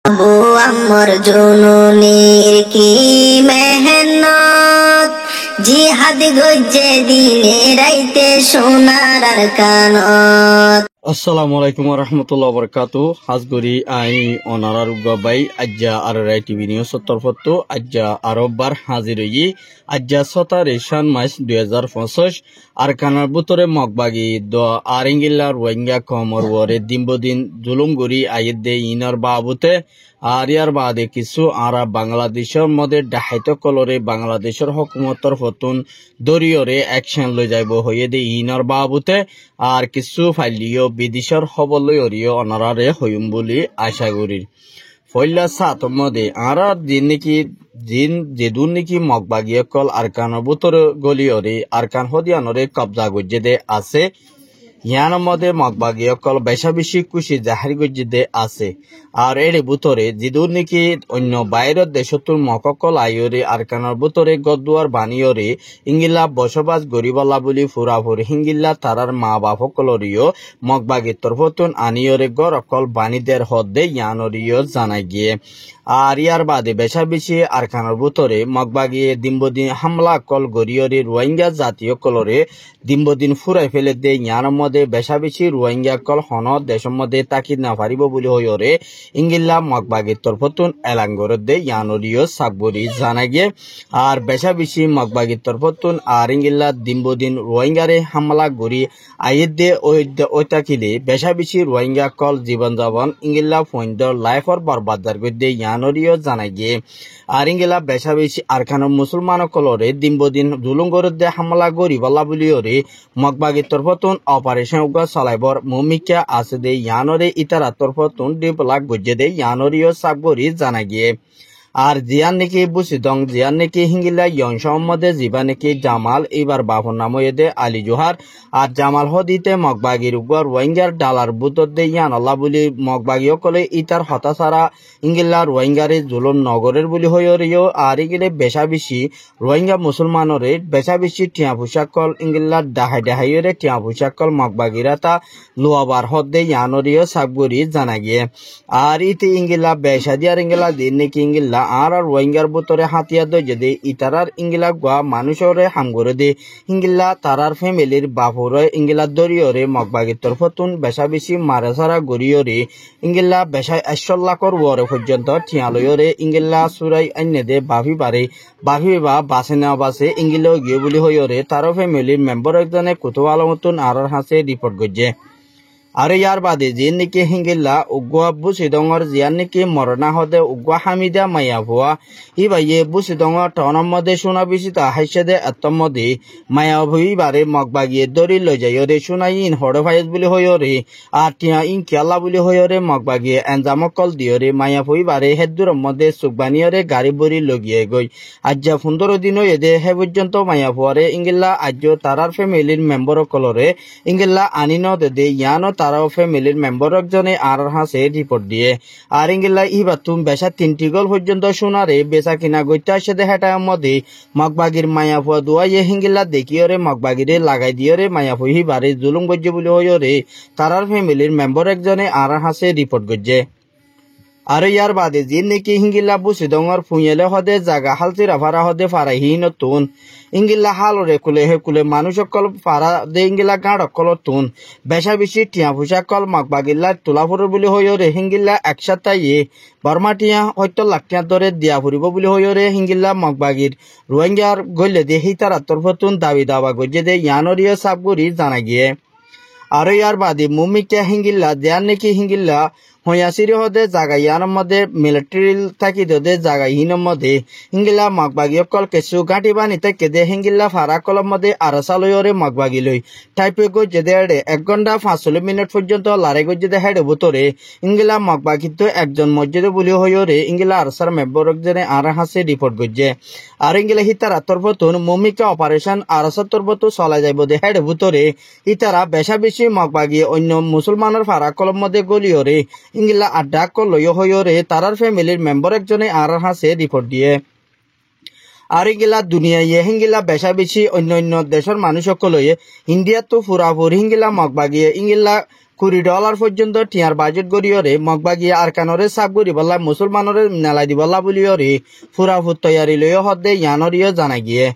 আবু আম্মর জননীর কি মেহনত, জিহাদ গজ্জে দিনে রাইতে সোনার আর কানত। আসসালামু আলাইকুম রহমতুল্লাহ বরকাতু হাজগরি আই অনারার উগাবাই আজ্জা আর রাই টিভি নিউজ তরফতো আজ্জা আরববার হাজির হই আজ্জা 17 মার্চ 2025 আর কানার বুতরে মগবাগি দ আরিঙ্গিল্লা রোহিঙ্গা কমর ওরে দিনবদিন জুলুমগুড়ি আইদে ইনার বাবুতে আর ইয়ার বাদে কিছু আরা বাংলাদেশের মধ্যে ডাহাইত কলরে বাংলাদেশের হকুমতর ফতুন দরিয়রে অ্যাকশন লই যাইব হইয়ে দে ইনার বাবুতে আর কিছু ফাইলিও বিদেশের খবর লই অরিও অনারারে হইম বলি আশা করি ফইলা সাত মধ্যে আরা দিন নাকি জিন যেদুন নাকি মগবাগিয়ে কল আরকানের বুতর গলিয়রে আরকান হদিয়ানরে কবজা গজ্জে দে আছে ইয়ান মধ্যে মগবাগিয়ে কল বেশা বেশি খুশি জাহারি গজ্জে দে আছে আর এর বুতরে যেদুন নাকি অন্য বাইরের দেশতুর মককল আইয়রে আরকানের বুতরে গদুয়ার বানিয়রে ইংগিল্লা বসবাস গরিবাল্লা বলি ফুরাফুর হিঙ্গিল্লা তারার মা বাপ সকলরিও মগবাগির তরফতুন আনিয়রে গরকল বাণীদের হদ্দে ইয়ানরিও জানাই গিয়ে আর ইয়ার বাদে বেশা বেশি আরকানের বুতরে মগবাগিয়ে দিনবদিন হামলা কল গরিয়রে রোহিঙ্গা জাতীয় কলরে দিনবদিন ফুরাই ফেলে দে ইয়ার মধ্যে বেশা বেশি রোহিঙ্গা কল হন দেশের মধ্যে তাকিদ না পারিব বলি হইরে ইংগিল্লা মগবাগির তরফতুন এলাঙ্গর দে ইয়ানরিও সাকবরি জানা গিয়ে আর বেশা বেশি মগবাগির তরফতুন আর ইংগিল্লা দিনবদিন রোহিঙ্গারে হামলা গড়ি আইদে ওই তাকিলে বেশা বেশি রোহিঙ্গা কল জীবন যাপন ইংগিল্লা ফইন্দর লাইফর বরবাদার গদ্দে ইয়ানরিও জানা গিয়ে আর ইংগিল্লা বেশা বেশি আরখানো মুসলমান কলরে দিনবদিন জুলুঙ্গর দে হামলা গড়ি বলা বলিওরে মগবাগির তরফতুন অপারেশন উগা চলাইবর মুমিকা আছে দে ইয়ানরে ইতারা তরফতুন ডিপলাক গজ্জে দে ইয়ানরিও সাকবরি জানা গিয়ে আর জিয়ান নাকি বুসিদং জিয়ান নাকি হিঙ্গিলা ইয়ং সম্মদে জিবা নাকি জামাল এবার বাপন নাম দে আলী জোহার আর জামাল হদিতে মগবাগির উগর রোহিঙ্গার ডালার বুতর দে ইয়ান আল্লাহ বলি মগবাগি কলে ইতার হতাশারা ইঙ্গিল্লা রোহিঙ্গারে জুলুম নগরের বলি হইরিও আর ইগিলে বেশা বেশি রোহিঙ্গা মুসলমানরে বেশা বেশি টিয়া পোশাক কল ইঙ্গিল্লা ডাহাইরে টিয়া পোশাক কল মগবাগিরা তা লোয়াবার হদ্দে ইয়ানরিও সাকবরি জানা গিয়ে আর ইতি ইঙ্গিল্লা বেশা দিয়ার ইঙ্গিল্লা দিন নাকি ইঙ্গিল্লা আর রোহিঙ্গার বুতরে হাতিয়ার দইজে দে ইতারার ইঙ্গিলা গোয়া মানুষরে হামগরে দে ইঙ্গিল্লা তারার ফ্যামিলির বাপরে ইঙ্গিলা দরিয়রে মগবাগির তরফতুন বেশা বেশি মারাসারা গরিয়রে ইঙ্গিল্লা বেশা 100 লাখর ওরে পর্যন্ত ঠিয়ালয়রে ইঙ্গিল্লা সুরাই আইনে দে বাভি বা বাসে না বাসে ইঙ্গিলা গিয়ে বলি হইরে তার ফ্যামিলির মেম্বার একজনে কুতুয়াল মতন আর হাসে রিপোর্ট গজ্জে আর ইয়ার বাদে যে নাকি হিঙ্গিল্লা উগুয়া বুসিদঙর জিয়ান নাকি মরনা হদে উগুয়া হামিদা মাইয়া ভুয়া ইবাইয়ে বুসিদঙর টাউনের মধ্যে সোনা বিচিতা হাইসে দে এতম মধ্যে মায়া ভুই বারে মগবাগিয়ে দরি লই যাই রে সোনাই ইন হড় ভাইজ বলি হইরে আর টিয়া ইন কেলা বলি হইরে মগবাগিয়ে এনজামকল দিয়রে মায়া ভুই বারে হেদুর মধ্যে সুকবানিয়রে গাড়ি বড়ি লগিয়ে গই আজ্জা 15 দিন এদে হে পর্যন্ত মায়া ভুয়ারে ইঙ্গিল্লা আজ্য তারার ফ্যামিলির মেম্বার কলরে ইঙ্গিল্লা আনিন দে ইয়ানো তারাও ফ্যামিলির মেম্বার একজনে আর হাসে রিপোর্ট দিয়ে আর ইঙ্গিল্লা ইবা তুম বেশা 3টি গল পর্যন্ত সোনারে বেচা কিনা গইতা আসে হেটা মধ্যে মগবাগির মায়াফুয়া দুয়াইয়ে হিঙ্গিল্লা দেখিয়রে মগবাগিরে লাগাই দিয়রে মায়াফু হিবারে জুলুম গজ্জে বলে হইরে তারার ফ্যামিলির মেম্বার একজনে আর হাসে রিপোর্ট গজ্জে আর ইয়ার বাদে যে নাকি হিঙ্গিল্লা বুসিদঙর ফুঁয়েলে হদে জাগা হালচিরা ফারা হদে ফারাহি নতুন ইঙ্গিল্লা হালরে কুলে হে কুলে মানুষ সকল ফারা দে ইঙ্গিল্লা গাঁড় কল তুন বেশা বেশি টিয়া ফুসা কল মগবাগিল্লা তোলা ফুর বলি হইরে হিঙ্গিল্লা একসাথে বর্মা টিয়া হয়তো লাখিয়া ধরে দিয়া ফুরিব বলি হইরে হিঙ্গিল্লা মগবাগির রোহিঙ্গার গইলে দে হিতার তরফতুন দাবি দাবা গজ্জে দে ইয়ানরিও সাবগুরি জানা গিয়ে আর ইয়ার বাদে মুমিকা হিঙ্গিল্লা দেয়ার নাকি হিঙ্গিল্লা হইয়াছিরি হদে জাগা ইয়ার মধ্যে মিলিটারি থাকি দে জাগা হিনের মধ্যে হিঙ্গিল্লা মগবাগি কল কেসু গাঁটি বানি থেকে দে হিঙ্গিল্লা ফারা কলম মধ্যে আরসালয়রে মগবাগি লই টাইপে গজ্জে দে 1 ঘন্টা 45 মিনিট পর্যন্ত লারে গজ্জে দে হেডে বুতরে ইঙ্গিলা মগবাগি তো একজন মসজিদে বলি হইরে ইঙ্গিলা আরসার মেম্বার একজনে আর হাসে রিপোর্ট গজ্জে আর ইঙ্গিলা হিতারা তরফতুন মুমিকা অপারেশন আরসার তরফতু চলা যাইব দে হেডে বুতরে ইতারা বেশা বেশি মগবাগি অন্য মুসলমানের ফারা কলম মধ্যে গলিয়রে ইঙ্গিলা আড্ডা কল হইরে তারার ফ্যামিলির মেম্বার একজনে আর হাসে রিপোর্ট দিয়ে আর ইগিলা দুনিয়ায় হিঙ্গিলা বেশা বেশি অন্য দেশের মানুষ সকলে ইন্ডিয়া তো ফুরাফুর হিঙ্গিলা মগবাগিয়ে ইঙ্গিলা $20 পর্যন্ত টিয়ার বাজেট গড়িয়রে মগবাগিয়ে আরকানরে সাব গড়ি বল্লা মুসলমানরে নালাই দি বল্লা বলিয়রে ফুরাফুর তৈয়ারি লইয় হদ্দে ইয়ানরিয় জানা গিয়ে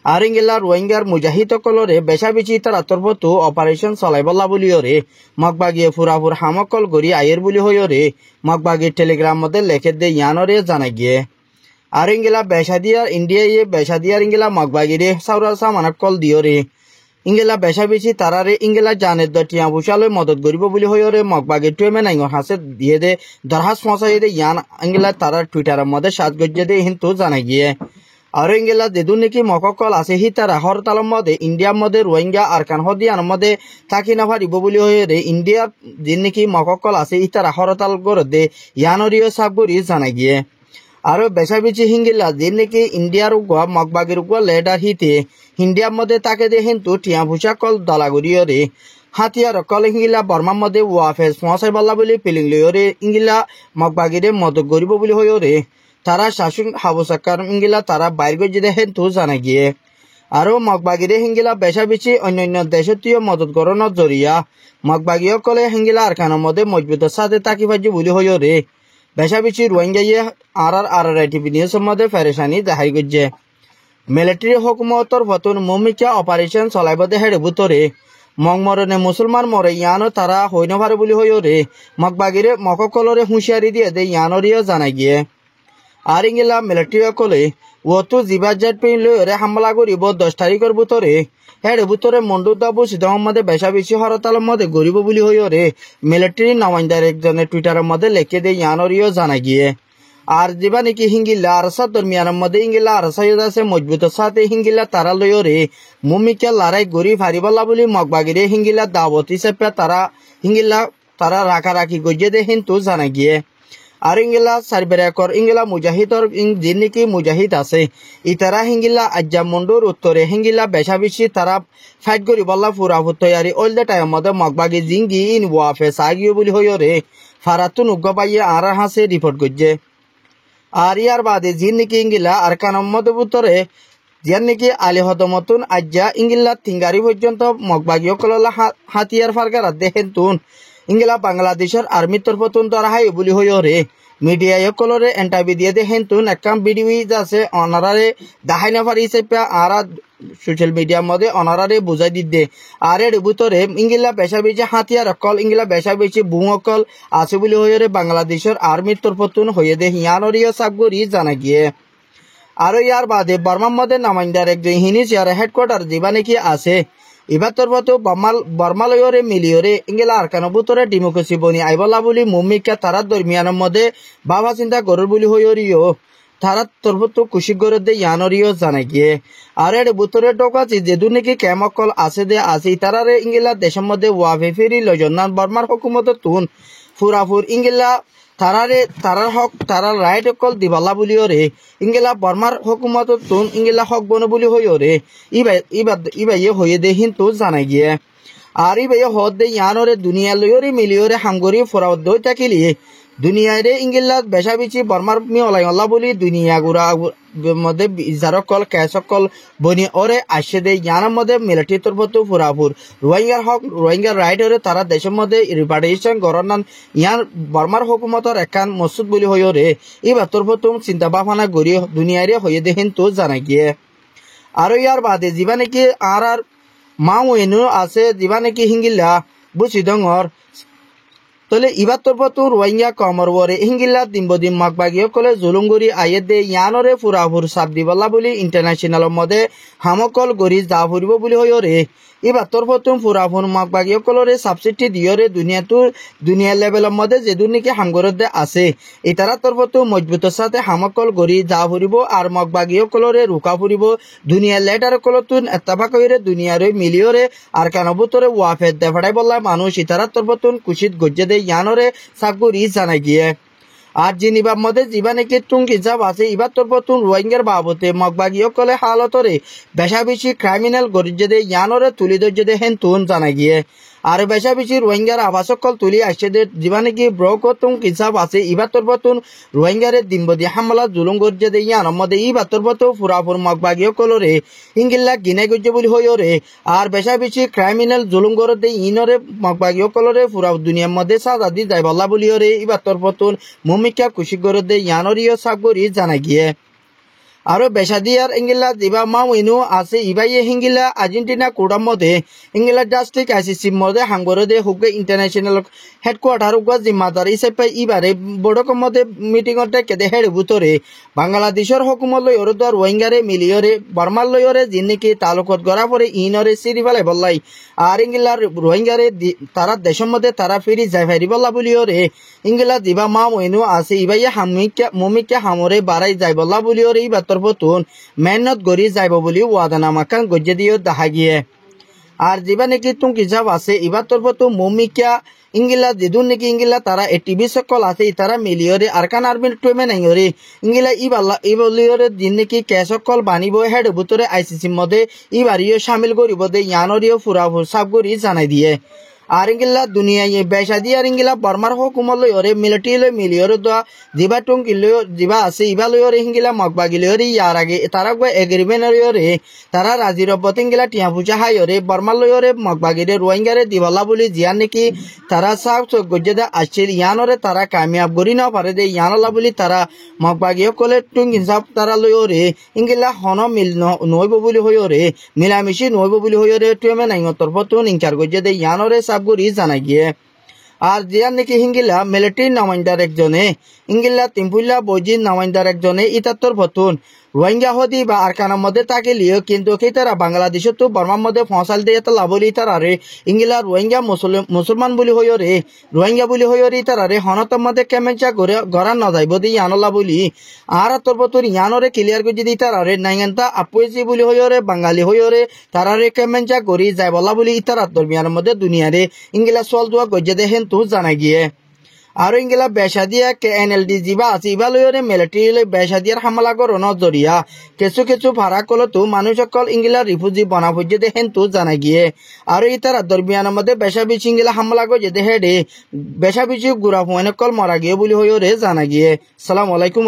আর ইংলা রোহিঙ্গার মুজাহিদ কলরে বেশা বেশি তারা তরফতো অপারেশন চলাই বল্লা বলিয়রে মগবাগিয়ে ফুরাফুর হামকল গড়ি আয়ের বলি হইয়রে মগবাগিয়ে টেলিগ্রাম মধ্যে লেখে দে ইয়ানরিয় জানা গিয়ে আর ইংলা বেশা দিয়ার ইন্ডিয়া বেশা দিয়ার ইংলা মগবাগিরে সাউরা সামানক কল দিয়রে ইংলা বেশা বেশি তারারে ইংলা জানের টিয়া বুসালৈ মদত করিব বলি হইরে মগবাগির টুয়েমে নাই হাসে দিয়ে দে দরহাস ফসাই দে ইয়ান ইংলা তারার টুইটারের মধ্যে সাজ গজ্জে দে কিন্তু জানা গিয়ে আর ইংলা যেদু নাকি মককল আছে হি তারা হরতালের মধ্যে ইন্ডিয়ার মধ্যে রোহিঙ্গা আরকান হদিয়ার মধ্যে থাকি না পারিব বলি হইরে ইন্ডিয়ার যে নাকি মককল আছে হি তারা হরতাল করে দে ইয়ানরিও সাব করি জানা গিয়ে আরো বেশা বেশি হিঙ্গিলা যে নাকি ইন্ডিয়ার উগুয়া মগবাগির উগুয়া লেডার হিতে ইন্ডিয়ার মধ্যে তাকে দে কিন্তু টিয়া ভুষা কল দলাগুড়িয়রে হাতিয়ার কল হিঙ্গিলা বর্মার মধ্যে ওয়াফেজ ফসাই বল্লা বলি পিলিং লইরে ইঙ্গিলা মগবাগিরে মদত গরিব বলি হইরে তারা শাসন হাবসাকার ইঙ্গিলা তারা বাইর গজে দে কিন্তু জানা গিয়ে আরো মগবাগিরে হিঙ্গিলা বেশা বেশি অন্যান্য দেশতীয় মদত গরণের জরিয়া মগবাগীয় কলে হিঙ্গিলা আরকানের মধ্যে মজবুতের সাথে তাকি বাজি বলি হইরে বেশা বেশি রোহিঙ্গাইয়ে RRITV নিউজের মধ্যে ফেরেশানি দেখাই গজ্জে মিলিটারি হুকুমতর ফতুন মুমিকা অপারেশন চলাইব দে হেড়ে বুতরে মংমরনে মুসলমান মরে ইয়ানো তারা হইন পারে বলি হইরে মগবাগিরে মককলরে হুঁশিয়ারি দিয়ে দে ইয়ানরিও জানাই গিয়ে আর ইংলা মিলিটারি কলে ওতো জিবাজাত পেন লইরে হামলা করিব 10 তারিখের বুতরে হেড়ে বুতরে মন্ডুদাবু সিদ্ধর মধ্যে বেশা বেশি হরতালের মধ্যে গরিব বলি হইরে মিলিটারি নমাইন্দার একজনের টুইটারের মধ্যে লেখে দে ইয়ানরিও জানা গিয়ে আর যেবা নাকি হিঙ্গিলা আরসা দরমিয়ানের মধ্যে ইঙ্গিলা আরসা আছে মজবুতের সাথে হিঙ্গিলা তারা লইরে মুমিকা লড়াই গড়ি ফারিবলা বলি মগবাগিরে হিঙ্গিলা দাওয়াত হিসেবে তারা হিঙ্গিলা তারা রাখারাখি গজ্জে দে কিন্তু জানা গিয়ে আর ইঙ্গিলা সার্বেরাকর ইঙ্গিলা মুজাহিদর যে নাকি মুজাহিদ আছে ইতারা হিঙ্গিলা আজ্জা মন্ডুর উত্তরে হিঙ্গিলা বেশা বেশি তারা ফাইট করি বল্লা ফুরাফুর তৈয়ারি অল দে টাইম মধ্যে মগবাগি জিঙ্গি ইন ওয়াফে সাগিও বলি হইরে ফারাতুন উগ্গ পাইয়ে আর হাসে রিপোর্ট গজ্জে আর ইয়ার বাদে জিন নাকি ইঙ্গিলা আর কানম্মদ উত্তরে জিয়ার নাকি আলী হদমতুন আজ্জা ইঙ্গিলা তিঙ্গারি পর্যন্ত মগবাগীয় কললা হাতিয়ার ফারগার দেখেন তুন ইঙ্গিলা বাংলাদেশের আর্মির তরফতুন ধরা হাই বলি হইরে মিডিয়ায় কলরে এন্টারভিউ দিয়ে দেখেন তুন একদম ভিডিও আছে অনারারে দেখাই না পারি হিসেবে আর সোশ্যাল মিডিয়ার মধ্যে অনারারে বুঝাই দিতে আর এর ভিতরে ইঙ্গিলা বেশা বেশি হাতিয়ার অকল ইঙ্গিলা বেশা বেশি বুং অকল আছে বলি হইরে বাংলাদেশের আর্মির তরফতুন হইয়ে দে হিয়ানরিও সাবগরি জানা গিয়ে আরো ইয়ার বাদে বর্মার মধ্যে নামাইন্দার একজন হিনিস ইয়ার হেডকোয়ার্টার যেবা নাকি আছে এবার তরফতো বর্মালয়রে মিলিয়রে ইঙ্গিলা আরকানো ভিতরে ডেমোক্রেসি বনি আইবলা বলি মুমিকা তারা দরমিয়ানের মধ্যে বাবা চিন্তা করর বলি হইরিও তারা তরফতো কুশি করে দে ইয়ানরিও জানা গিয়ে আর এর ভিতরে ঢোকাছি যেদু নাকি কেমকল আছে দে আছে তারারে ইঙ্গিলা দেশের মধ্যে ওয়াফে ফিরি লজনান বর্মার হুকুমত তুন ফুরাফুর ইঙ্গিলা তারার হক তারার রাইট অকল দিবালা বলিওরে ইঙ্গিলা বর্মার হুকুমত তুন ইঙ্গিলা হক বন বলি হইরে ইবাই হয়ে দে কিন্তু জানা গিয়ে আর ইবাই হদ দে ইয়ানরে দুনিয়া লইরে মিলিয়রে হামগরি ফরাউদ দই থাকিলি দুনিয়ারে ইঙ্গিলা বেশা বেশি বর্মার মি অলাই অল্লা বলি দুনিয়া গুড়া মধ্যে ইজারকল ক্যাসকল বনি ওরে আসে দে ইয়ানের মধ্যে মিলিটারি তরফতো ফুরাফুর রোহিঙ্গার হক রোহিঙ্গার রাইট হরে তারা দেশের মধ্যে রিপার্টেশন গরনান ইয়ার বর্মার হুকুমতর একান মসুদ বলি হইরে এবার তরফতো চিন্তা ভাবনা গড়ি দুনিয়ারে হয়ে দে কিন্তু জানা গিয়ে আর ইয়ার বাদে যিবা নাকি আর মাও এনু আছে যিবা নাকি হিঙ্গিলা বুঝি ডঙর তলে ইবার তরফতো রোহিঙ্গা কমর বরে হিঙ্গিলা দিম্বদিম মগবাগীয় কলে জুলুমগুড়ি আয়ে দে ইয়ানরে ফুরাফুর সাব দিবলা বলি ইন্টারন্যাশনালের মধ্যে হামকল গড়ি যা ফুরিব বলি হইরে এবার তরফতো ফুরাফুর মগবাগীয় কলরে সাবসিডি দিয়রে দুনিয়া লেভেলের মধ্যে যেদু নাকি হামগরের দে আছে ইতারা তরফতো মজবুতের সাথে হামকল গড়ি যা ফুরিব আর মগবাগীয় কলরে রুকা ফুরিব দুনিয়া লেটার কলতুন এত্তাফাক হইরে দুনিয়ারে মিলিয়রে আর কানবুতরে ওয়াফেদ দেফাড়াই বললা মানুষ ইতারা তরফতুন কুশিত গজ্জে দে ইয়ানরে সাবগুরি জানা গিয়ে আর জিনিবার মধ্যে যিবা নাকি টুঙ্গি যাব আছে ইবার তরফতুন রোহিঙ্গার বাবতে মগবাগীয় কলে হালতরে বেশা বেশি ক্রাইমিনাল গরিজে দে ইয়ানরে তুলি দজ্জে দে হেন তুন জানা গিয়ে আর বেশা বেশি রোহিঙ্গার আবাসকল তুলি আসছে যিবা নাকি ব্রকতুন কিসাব আছে ইবাতর বতুন রোহিঙ্গারে দিনবদি হামলা জুলুম গর্জে দে ইয়ানোর মধ্যে ইবাতর বতু ফুরাফুর মগবাগীয় কলরে ইঙ্গিল্লা গিনে গজ্জে বলি হইরে আর বেশা বেশি ক্রাইমিনাল জুলুম গর দে ইনরে মগবাগীয় কলরে ফুরা দুনিয়ার মধ্যে সাজা দি যাই বল্লা বলি হরে ইবাতর বতুন মুমিকা খুশি গর দে ইয়ানরিও সাবগরি জানা গিয়ে আরো বেসাদিয়ার ইংলা দিবা মাউইনু আছে ইবাইয়ে হিঙ্গিলা আর্জেন্টিনা কোডার মধ্যে ইংলা জাস্টিক আইসিসি মধ্যে হাঙ্গরে দে হুগে ইন্টারন্যাশনাল হেডকোয়ার্টার উগা জিম্মাদার হিসেবে ইবারে বড়কম মধ্যে মিটিং অটে কেদে হেড বুতরে বাংলাদেশের হুকুমত লই ওর দর রোহিঙ্গারে মিলিয়রে বর্মার লইরে জিন্নিকি তালুকত গড়া পরে ইনরে সিরি ফেলে বললাই আর ইংলার রোহিঙ্গারে তারা দেশের মধ্যে তারা ফিরি যাই ফেরি বল্লা বলিওরে ইংলা দিবা মাউইনু আছে ইবাইয়ে মুমিকে হামরে বাড়াই যাই বল্লা বলিওরে ইবা তরফতুন মেহনত গড়ি যাইব বলি ওয়াদানামাকান গজ্জে দিও দেখা গিয়ে আর যিবা নাকি তুম কিজাব আছে ইবা তরফতু মুমিকা ইংলা যেদুন নাকি ইংলা তারা টিভি সকল আছে তারা মিলিয়রে আরকান আর্মির টুমে নাইরে ইংলা ইবলিয়রে দিন নাকি কে সকল বানিব হেড বুতরে আইসিসির মধ্যে ইবারিও শামিল করিব দে ইয়ানরিও ফুরাফুর সাব করি জানাই দিয়ে আর ইংলা দুনিয়ায় বেসা দিয়ে আর ইংলা বর্মার হুকুমত লইরে মিলিটারি লই মিলিয়রে দোয়া যিবা টুং কিলো যিবা আছে ইবা লইরে হিংগিলা মগবাগি লইরে ইয়ার আগে তারা গো এগ্রিমেন্ট লইরে তারা রাজি রব্বত ইংলা টিয়া পূজা হাইরে বর্মার লইরে মগবাগিরে রোহিঙ্গারে দিবলা বলি জিয়ান নাকি তারা সাব গজ্জেদা আসছিল ইয়ানরে তারা কামিয়াব করি না পারে দে ইয়ানলা বলি তারা মগবাগিও কলে টুং ইনসাফ তারা লইরে ইংলা হন মিল নইব বলি হইরে মিলামিশি নইব বলি হইরে টুমে নাই তরফতুন ইনকার গজ্জেদে ইয়ানরে সাবগুরি জানা গিয়ে আর জিয়ান নাকি হিঙ্গিলা মিলিটারি নামাইন্দার একজনে ইঙ্গিলা তিমপুল্লা বৈজির নামাইন্দার একজনে ইতাত্তর ফতুন রোহিঙ্গা হদি বা আরকানার মধ্যে তাকে লিও কিন্তু কি তারা বাংলাদেশে তো বর্মার মধ্যে ফসাল দিয়ে তো লাভলি তারারে ইঙ্গিলা রোহিঙ্গা মুসলমান বলি হইরে রোহিঙ্গা বলি হইরে তারারে হনতর মধ্যে কেমেঞ্চা করে গড়া না যাইব দি ইয়ানলা বলি আর তোর বতুর ইয়ানরে ক্লিয়ার করে দি তারারে নাইগান্তা আপুয়েছি বলি হইরে বাঙালি হইরে তারারে কেমেঞ্চা করি যাই বলা বলি ইতারা দরমিয়ার মধ্যে দুনিয়ারে ইঙ্গিলা চল দোয়া গজ্জে দেখেন তো জানা গিয়ে আর ইংলা বেসাদিয়া KNLD যিবা আছে ইবা লইরে মিলিটারি বেসাদিয়ার হামলা করো নজরিয়া কিছু কিছু ভাড়া কল তো মানুষ সকল ইংলা রিফিউজি বনা হইছে দেখেন তো জানা গিয়ে আর ইতারা দরমিয়ানের মধ্যে বেসা বিচি ইংলা হামলা করে দেখে দে বেসা বিচি গুড়া হুয়ানে কল মারা গিয়ে বলি হইরে জানা গিয়ে আসসালামু আলাইকুম।